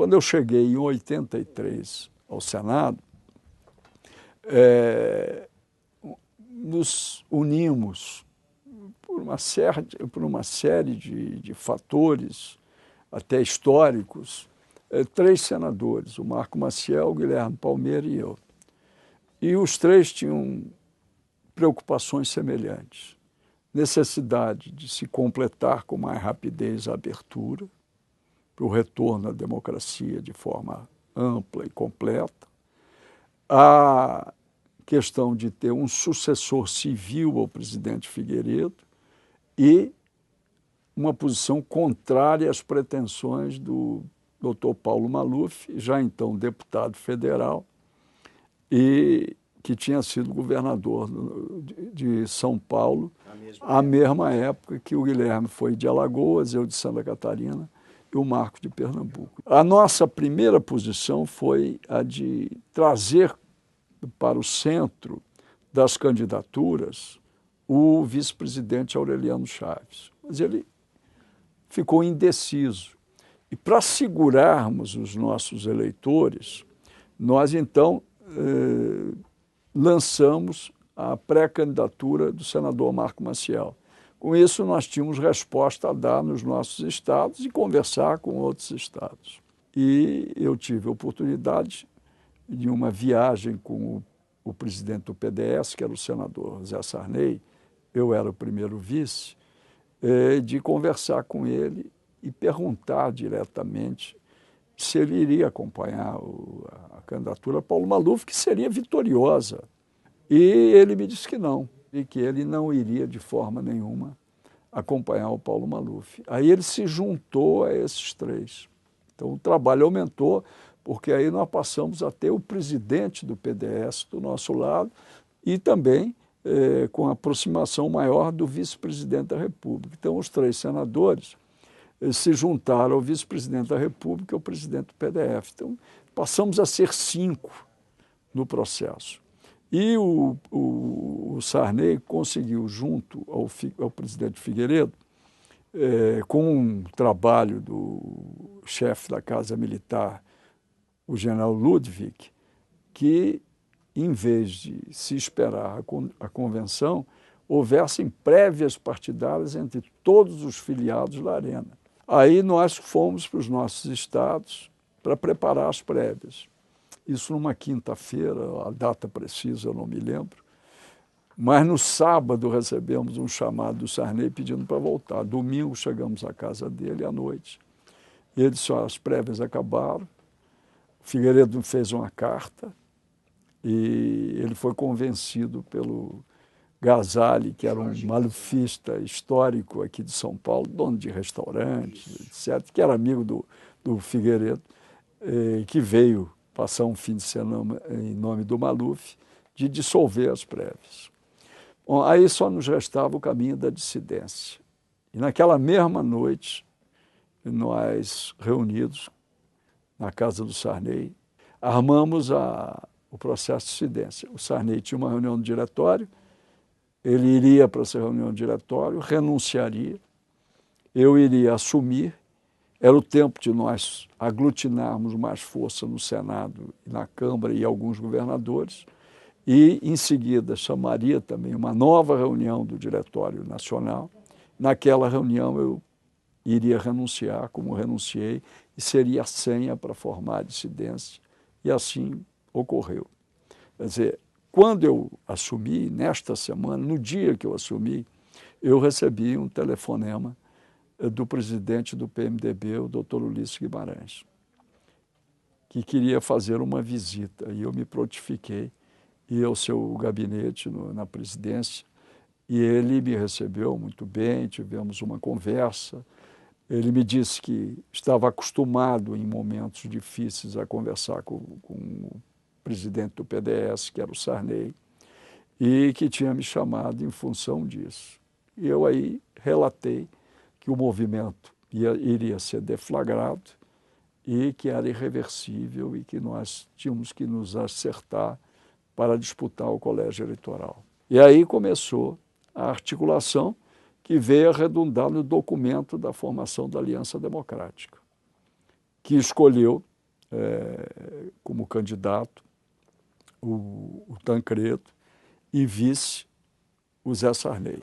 Quando eu cheguei em 83 ao Senado, nos unimos por uma série de fatores, até históricos, 3 senadores, o Marco Maciel, o Guilherme Palmeira e eu. E os 3 tinham preocupações semelhantes. Necessidade de se completar com mais rapidez a abertura, para o retorno à democracia de forma ampla e completa, a questão de ter um sucessor civil ao presidente Figueiredo e uma posição contrária às pretensões do Dr. Paulo Maluf, já então deputado federal, e que tinha sido governador de São Paulo à mesma época que o Guilherme foi de Alagoas, eu de Santa Catarina e o Marco de Pernambuco. A nossa primeira posição foi a de trazer para o centro das candidaturas o vice-presidente Aureliano Chaves. Mas ele ficou indeciso. E para segurarmos os nossos eleitores, nós então lançamos a pré-candidatura do senador Marco Maciel. Com isso, nós tínhamos resposta a dar nos nossos estados e conversar com outros estados. E eu tive a oportunidade de uma viagem com o presidente do PDS, que era o senador Zé Sarney, eu era o primeiro vice, de conversar com ele e perguntar diretamente se ele iria acompanhar a candidatura Paulo Maluf, que seria vitoriosa. E ele me disse que não, e que ele não iria de forma nenhuma acompanhar o Paulo Maluf. Aí ele se juntou a esses 3. Então o trabalho aumentou, porque aí nós passamos a ter o presidente do PDS do nosso lado e também com a aproximação maior do vice-presidente da República. Então os 3 senadores se juntaram ao vice-presidente da República e ao presidente do PDF. Então passamos a ser 5 no processo. E o Sarney conseguiu, junto ao presidente Figueiredo, com um trabalho do chefe da Casa Militar, o general Ludwig, que, em vez de se esperar a convenção, houvessem prévias partidárias entre todos os filiados da Arena. Aí nós fomos para os nossos estados para preparar as prévias. Isso numa quinta-feira, a data precisa eu não me lembro, mas no sábado recebemos um chamado do Sarney pedindo para voltar. Domingo chegamos à casa dele à noite. E ele disse, as prévias acabaram, o Figueiredo fez uma carta e ele foi convencido pelo Gasali, que era um malufista histórico aqui de São Paulo, dono de restaurantes, etc., que era amigo do Figueiredo, que veio passar um fim de semana em nome do Maluf, de dissolver as prévias. Bom, aí só nos restava o caminho da dissidência. E naquela mesma noite, nós reunidos na casa do Sarney, armamos o processo de dissidência. O Sarney tinha uma reunião do diretório, ele iria para essa reunião do diretório, renunciaria, eu iria assumir. Era o tempo de nós aglutinarmos mais força no Senado, na Câmara e alguns governadores, e, em seguida, chamaria também uma nova reunião do Diretório Nacional. Naquela reunião eu iria renunciar, como renunciei, e seria a senha para formar a dissidência, e assim ocorreu. Quer dizer, quando eu assumi, nesta semana, no dia que eu assumi, eu recebi um telefonema do presidente do PMDB, o doutor Ulisses Guimarães, que queria fazer uma visita. E eu me prontifiquei, ia ao seu gabinete na presidência, e ele me recebeu muito bem, tivemos uma conversa. Ele me disse que estava acostumado em momentos difíceis a conversar com o presidente do PDS, que era o Sarney, e que tinha me chamado em função disso. E eu aí relatei que o movimento iria ser deflagrado e que era irreversível e que nós tínhamos que nos acertar para disputar o colégio eleitoral. E aí começou a articulação que veio a redundar no documento da formação da Aliança Democrática, que escolheu como candidato, o Tancredo, e vice o Zé Sarney.